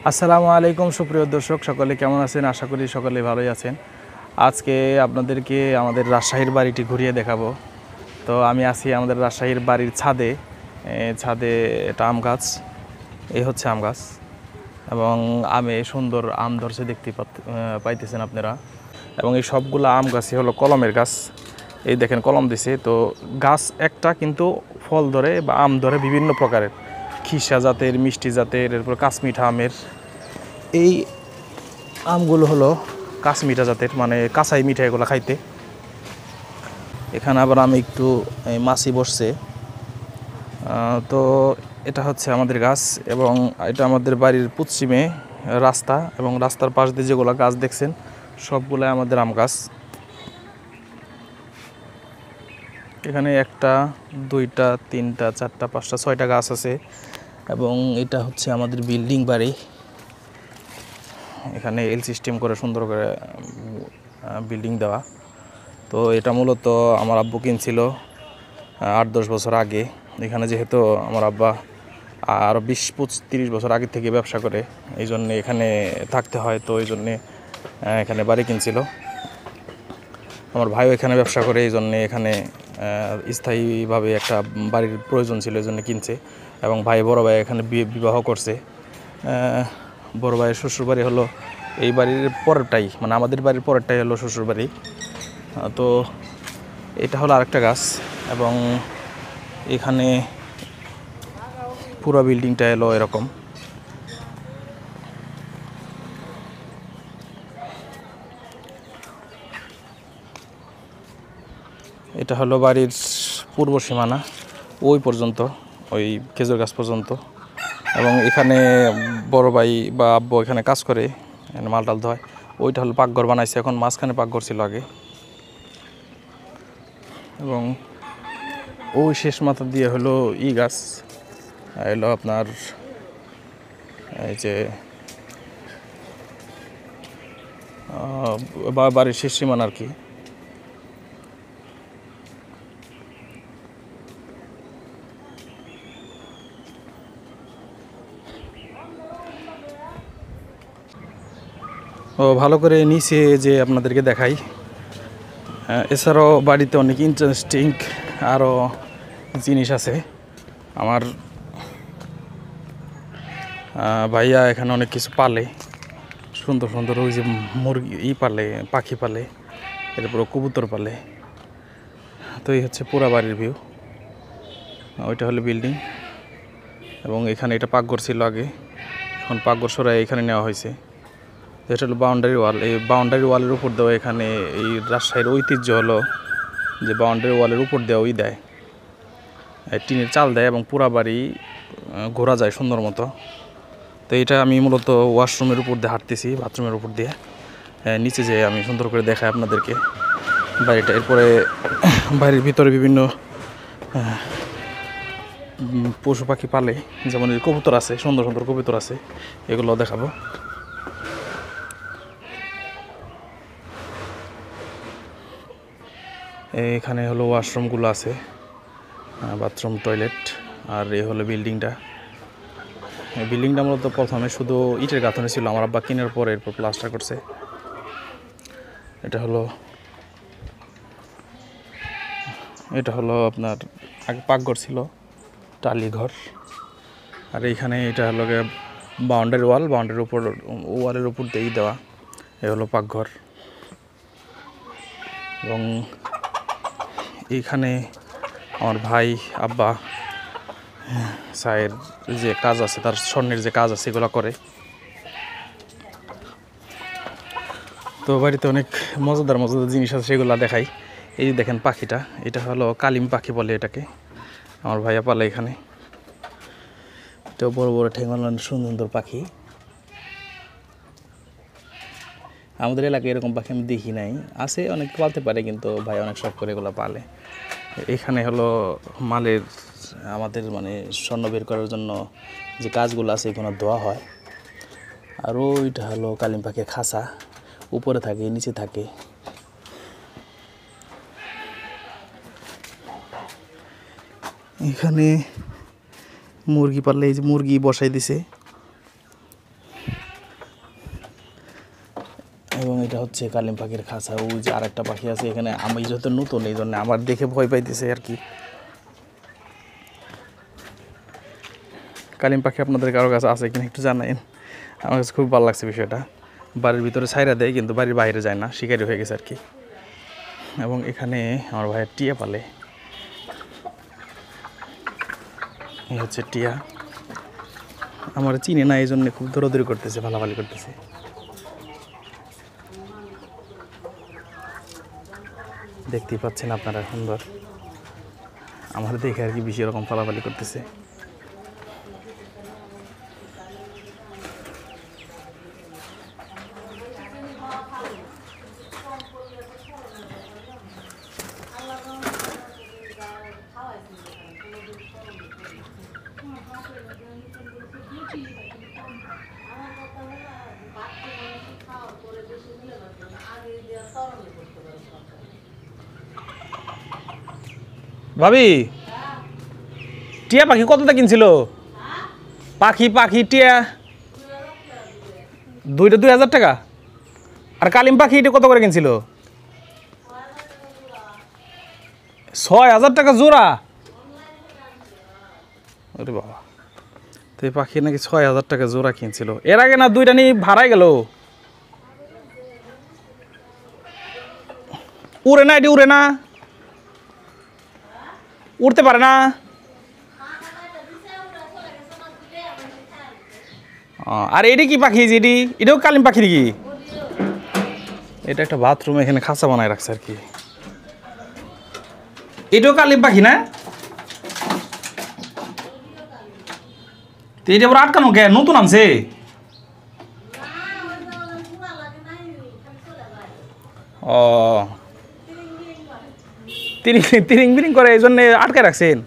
আসসালামু আলাইকুম সুপ্রিয় দর্শক, সকলে কেমন আছেন? আশা করি সকলে ভালোই আছেন। আজকে আপনাদেরকে আমাদের রাজশাহীর বাড়িটি ঘুরিয়ে দেখাবো। তো আমি আছি আমাদের রাজশাহীর বাড়ির ছাদে। ছাদে এটা আম গাছ, এই হচ্ছে আম গাছ এবং আমে সুন্দর আম ধরছে দেখতে পাইতেছেন আপনারা। এবং এই সবগুলো আম গাছই হলো কলমের গাছ। এই দেখেন কলম দিছে, তো গাছ একটা কিন্তু ফল ধরে বা আম ধরে বিভিন্ন প্রকারের, খিসা জাতের, মিষ্টি জাতের, এরপর কাশ্মীঠা আমের। এই আমগুলো হলো কাশ্মীঠা জাতের, মানে কাঁচাই মিঠা এগুলো খাইতে। এখানে আবার আমি একটু মাছি বসছে। তো এটা হচ্ছে আমাদের গাছ এবং এটা আমাদের বাড়ির পশ্চিমে রাস্তা, এবং রাস্তার পাশ দিয়ে যেগুলো গাছ দেখছেন সবগুলাই আমাদের আম গাছ। এখানে একটা, দুইটা, তিনটা, চারটা, পাঁচটা, ছয়টা গাছ আছে। এবং এটা হচ্ছে আমাদের বিল্ডিং বাড়ি। এখানে এল সিস্টেম করে সুন্দর করে বিল্ডিং দেওয়া। তো এটা মূলত আমার আব্বু কিনছিল 8-10 বছর আগে। এখানে যেহেতু আমার আব্বা আরও 20-30 বছর আগে থেকে ব্যবসা করে, এই জন্যে এখানে থাকতে হয়, তো এই জন্যে এখানে বাড়ি কিনছিল। আমার ভাইও এখানে ব্যবসা করে, এই জন্যে এখানে স্থায়ীভাবে একটা বাড়ির প্রয়োজন ছিল, এই জন্য কিনছে। এবং বড় ভাই এখানে বিবাহ করছে। বড় ভাইয়ের শ্বশুরবাড়ি হলো এই বাড়ির পরেরটাই, মানে আমাদের বাড়ির পরেরটাই হলো শ্বশুরবাড়ি। তো এটা হলো আরেকটা গাছ। এবং এখানে পুরো বিল্ডিংটা এলো এরকম। এটা হলো বাড়ির পূর্ব সীমানা, ওই পর্যন্ত, ওই খেজুর গাছ পর্যন্ত। এবং এখানে বড় ভাই বা আব্বু এখানে কাজ করে, মালটাল ধয়। ওইটা হলো পাকঘর বানাইছে, এখন মাঝখানে পাকঘর ছিল আগে। এবং ওই শেষ মাথা দিয়ে হলো গাছ, এলো আপনার এই যে বাড়ির শেষ সীমানা আর কি। ভালো করে নিচে যে আপনাদেরকে দেখাই। এছাড়াও বাড়িতে অনেক ইন্টারেস্টিং আরও জিনিস আছে। আমার ভাইয়া এখানে অনেক কিছু পালে, সুন্দর সুন্দর। ওই যে মুরগি পালে, পাখি পালে, এরপর কবুতর পালে। তো এই হচ্ছে পুরা বাড়ির ভিউ। ওইটা হলো বিল্ডিং। এবং এখানে এটা পাকঘর ছিল আগে, এখন পাকঘর সরাই এখানে নেওয়া হয়েছে। এটা হলো বাউন্ডারি ওয়াল। এই বাউন্ডারি ওয়ালের উপর দেওয়া, এখানে এই রাজশাহীর ঐতিহ্য হলো যে বাউন্ডারি ওয়ালের উপর দেওয়া দেয়, টিনের চাল দেয় এবং পুরা বাড়ি ঘোরা যায় সুন্দর মতো। তো এটা আমি মূলত ওয়াশরুমের উপর দিয়ে হাঁটতেছি, বাথরুমের উপর দিয়ে নিচে যেয়ে আমি সুন্দর করে দেখাই আপনাদেরকে বাড়িটা। এরপরে বাড়ির ভিতরে বিভিন্ন পশু পাখি পালে, যেমন কবুতর আছে, সুন্দর সুন্দর কবুতর আছে, এগুলো দেখাবো। এখানে হলো ওয়াশরুমগুলো আছে, বাথরুম, টয়লেট। আর এই হলো বিল্ডিংটা। এই বিল্ডিংটা মূলত প্রথমে শুধু ইটের গাঁথনি ছিল, আমার আব্বা কেনার পরে এরপর প্লাস্টার করছে। এটা হলো আপনার আগে পাকঘর ছিল, টালি ঘর। আর এইখানে এটা হলো বাউন্ডারি ওয়াল, বাউন্ডারির উপর, ওয়ালের উপর দিয়েই দেওয়া। এ হলো পাকঘর। এবং এইখানে আমার ভাই, আব্বা, সায়ের যে কাজ আছে, তার স্বর্ণের যে কাজ আছে এগুলো করে। তো বাড়িতে অনেক মজাদার মজাদার জিনিস আছে, সেগুলো দেখাই। এই যে দেখেন পাখিটা, এটা হলো কালিম পাখি বলে এটাকে, আমার ভাইয়া পালে এখানে। এটা বড় বড় ঠেঙ্গল, সুন্দর সুন্দর পাখি। আমাদের এলাকায় এরকম পাখি আমি দেখি নাই, আছে অনেক পালতে পারে, কিন্তু ভাই অনেক শখ করে এগুলো পালে। এখানে হলো মালের, আমাদের মানে স্বর্ণ বের করার জন্য যে কাজগুলো আছে এখানে ধোয়া হয়। আর ওইটা হলো কালিম পাখির খাঁচা, উপরে থাকে, নিচে থাকে। এখানে মুরগি পাললে, এই যে মুরগি বসাই দিছে। এবং এটা হচ্ছে কালিম পাখির খাঁচা। ওই যে আরেকটা পাখি আছে এখানে, আমি যেহেতু নতুন এই জন্য আমার দেখে ভয় পাইতেছে আর কি। কালিম পাখি আপনাদের কারো কাছে আছে কিনা একটু জানাইন, আমার কাছে খুব ভালো লাগছে বিষয়টা। বাড়ির ভিতরে ছাইরা দেয় কিন্তু বাড়ির বাইরে যায় না, শিকারি হয়ে গেছে আর কি। এবং এখানে আমার ভাইয়ের টিয়া পালে, এই হচ্ছে টিয়া। আমার চিনে না এই জন্য খুব দৌড়াদৌড়ি করতেছে, ভালাভালি করতেছে। দেখতেই পাচ্ছেন আপনারা সুন্দর, আমার দেখে আর কি বেশি রকম ফালাফালি করতেছে। ভাবি, টিয়া পাখি কতটা কিনছিল? পাখি টিয়া দুইটা 2000 টাকা। আর কালিম পাখি এটা কত করে কিনছিল? 6000 টাকা জোড়া। আরে বাবা, তো এই পাখি নাকি 6000 টাকা জোড়া কিনছিল। এর আগে না দুইটা নিয়ে ভাড়াই গেল। উড়ে না, এটি উড়ে না, উড়তে পারে না। আর এটি কি পাখি? যেটি এটাও কালিম পাখি নাকি? এটা একটা বাথরুম, এখানে খাঁচা বানায় রাখছে আর কি। এটাও কালিম পাখি না? তো এটা আবার আটকানো কে? নতুন আনছে? ও, তিরিং বিরিং করে এই জন্য আটকে রাখছেন।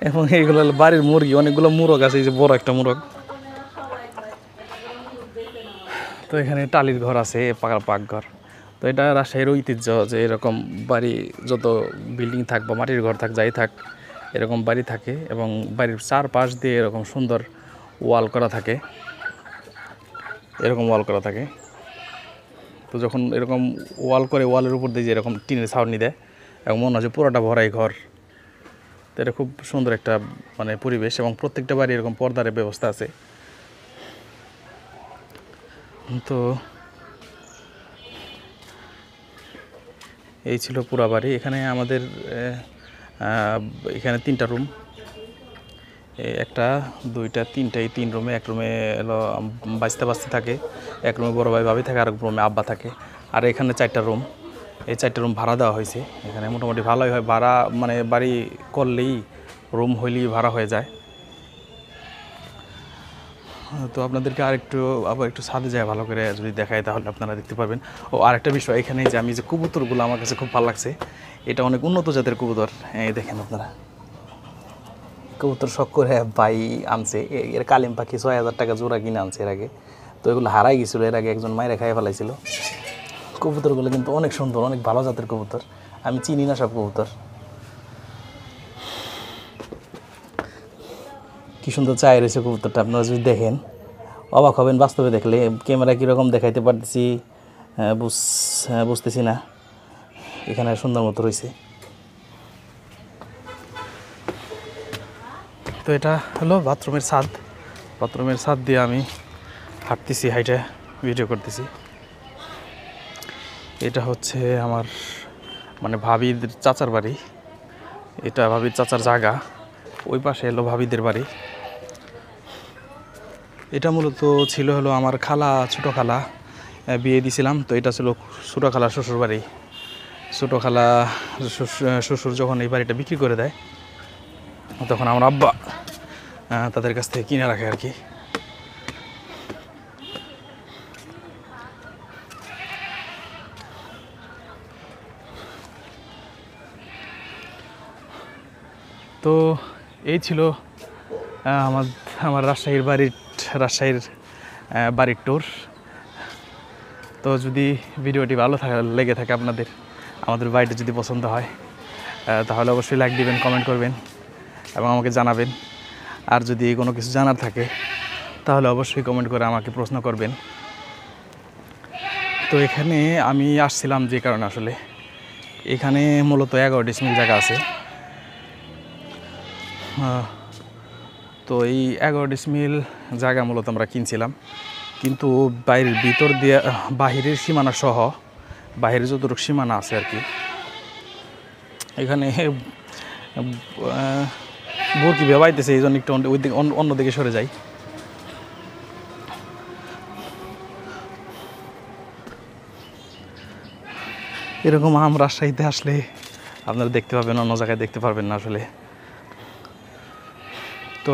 এবং এইগুলো বাড়ির মুরগি, অনেকগুলো মুরগ আছে, এই যে বড় একটা মুরগ। তো এখানে টালির ঘর আছে, পাকঘর। তো এটা রাজশাহীর ঐতিহ্য যে এরকম বাড়ি, যত বিল্ডিং থাক বা মাটির ঘর থাক, যাই থাক, এরকম বাড়ি থাকে। এবং বাড়ির চারপাশ দিয়ে এরকম সুন্দর ওয়াল করা থাকে, এরকম ওয়াল করা থাকে। তো যখন এরকম ওয়াল করে, ওয়ালের উপর দিয়ে যে এরকম টিনের ছাউনি দেয় এবং মনে হচ্ছে পুরোটা ভরাই ঘর। তো এটা খুব সুন্দর একটা মানে পরিবেশ। এবং প্রত্যেকটা বাড়ি এরকম পর্দার ব্যবস্থা আছে। তো এই ছিল পুরা বাড়ি। এখানে আমাদের এখানে 3টা রুম, একটা 2টা 3টা, এই 3 রুমে। এক রুমে হলো বাঁচতে থাকে, এক রুমে বড় ভাই ভাবি থাকে, আর এক রুমে আব্বা থাকে। আর এখানে 4টা রুম, এই 4টা রুম ভাড়া দেওয়া হয়েছে। এখানে মোটামুটি ভালোই হয় ভাড়া, মানে বাড়ি করলেই, রুম হইলেই ভাড়া হয়ে যায়। তো আপনাদেরকে আবার একটু ছাদে যায় ভালো করে যদি দেখায় তাহলে আপনারা দেখতে পারবেন। ও আরেকটা বিষয়, এখানে যে আমি যে কবুতরগুলো, আমার কাছে খুব ভালো লাগছে। এটা অনেক উন্নত জাতের কবুতর। এই দেখেন আপনারা, কবুতর শখ করে ভাই আনছে। এর কালিম পাখি 6000 টাকা জোড়া কিনে আনছে এর আগে। তো এগুলো হারাই গেছিলো, এর আগে একজন মায়েরা খাইয়ে ফেলাইছিল। কবুতরগুলো কিন্তু অনেক সুন্দর, অনেক ভালো জাতের কবুতর। আমি চিনি না সব কবুতর। কি সুন্দর চায় রয়েছে কবুতরটা, আপনারা যদি দেখেন অবাক হবেন বাস্তবে দেখলে। ক্যামেরা কীরকম দেখাইতে পারতেছি বুঝতেছি না। এখানে সুন্দর মতো রয়েছে। তো এটা হলো বাথরুমের ছাদ। বাথরুমের ছাদ দিয়ে আমি হাঁটতেছি, হাইটে ভিডিও করতেছি। এটা হচ্ছে আমার মানে ভাবির চাচার বাড়ি। এটা ভাবির চাচার জায়গা। ওই পাশে এলো ভাবিদের বাড়ি। এটা মূলত ছিল হলো আমার খালা, ছোটো খালা বিয়ে দিয়েছিলাম। তো এটা ছিল ছোটো খালা শ্বশুর বাড়ি। ছোটো খালা শ্বশুর যখন এই বাড়িটা বিক্রি করে দেয়, তখন আমার আব্বা তাদের কাছ থেকে কিনে রাখে আর কি। তো এই ছিল আমার রাজশাহীর বাড়ির ট্যুর। তো যদি ভিডিওটি ভালো লেগে থাকে আপনাদের, আমাদের বাড়িটা যদি পছন্দ হয়, তাহলে অবশ্যই লাইক দিবেন, কমেন্ট করবেন এবং আমাকে জানাবেন। আর যদি কোনো কিছু জানার থাকে তাহলে অবশ্যই কমেন্ট করে আমাকে প্রশ্ন করবেন। তো এখানে আমি আসছিলাম যে কারণে, আসলে এখানে মূলত 11 ডিসমিল জায়গা আছে। তো এই 11 ডিসমিল জায়গা মূলত আমরা কিনছিলাম, কিন্তু বাইরের ভিতর দিয়ে বাহিরের সীমানা সহ বাহিরের যতটুকু সীমানা আছে আর কি, এখানে বরকি বেবাইতেছে, এই জন্য একটু ওই দিকে অন্যদিকে সরে যাই। এরকম আম রাজশাহীতে আসলে আপনারা দেখতে পাবেন, অন্য জায়গায় দেখতে পারবেন না আসলে। তো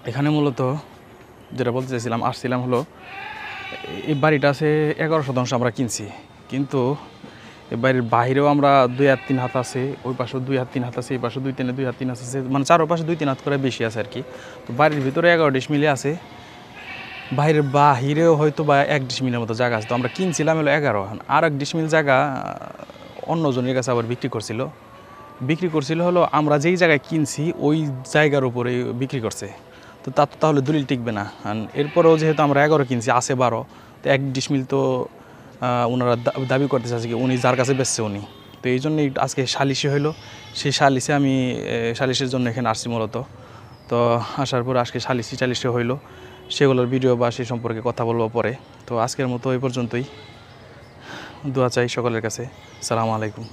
এখানে মূলত যেটা বলতে চাইছিলাম, আসছিলাম হলো এই বাড়িটা আছে 11% আমরা কিনছি, কিন্তু এই বাড়ির বাইরেও আমরা 2 হাত 3 হাত আছে, ওই পাশেও 2 হাত 3 হাত আছে, এই পাশে 2 হাত 3 হাত আছে, মানে চারপাশে 2-3 হাত করে বেশি আছে আর কি। তো বাড়ির ভিতরে 11 ডিসমিলে আছে, বাইরের বাহিরেও হয়তো বা 1 ডিসমিলের মতো জায়গা আছে। তো আমরা কিনছিলাম হলো 11, আর 1 ডিসমিল জায়গা অন্যজনের কাছে আবার বিক্রি করছিল হলো আমরা যেই জায়গায় কিনছি ওই জায়গার উপরে বিক্রি করছে। তো তাহলে দলিল টিকবে না। এরপরেও যেহেতু আমরা 11 কিনছি, আছে 12, তো 1 ডিসমিল তো ওনারা দাবি করতে চাচ্ছে কি উনি যার কাছে বেচছে উনি। তো এই জন্যই আজকে সালিশি হইলো, সেই সালিশে আমি সালিশের জন্য এখানে আসছি মূলত। তো আসার পর আজকে সালিশি হইলো, সেগুলোর ভিডিও বা সে সম্পর্কে কথা বলবো পরে। তো আজকের মতো এই পর্যন্তই, দোয়া চাই সকলের কাছে। আসসালামু আলাইকুম।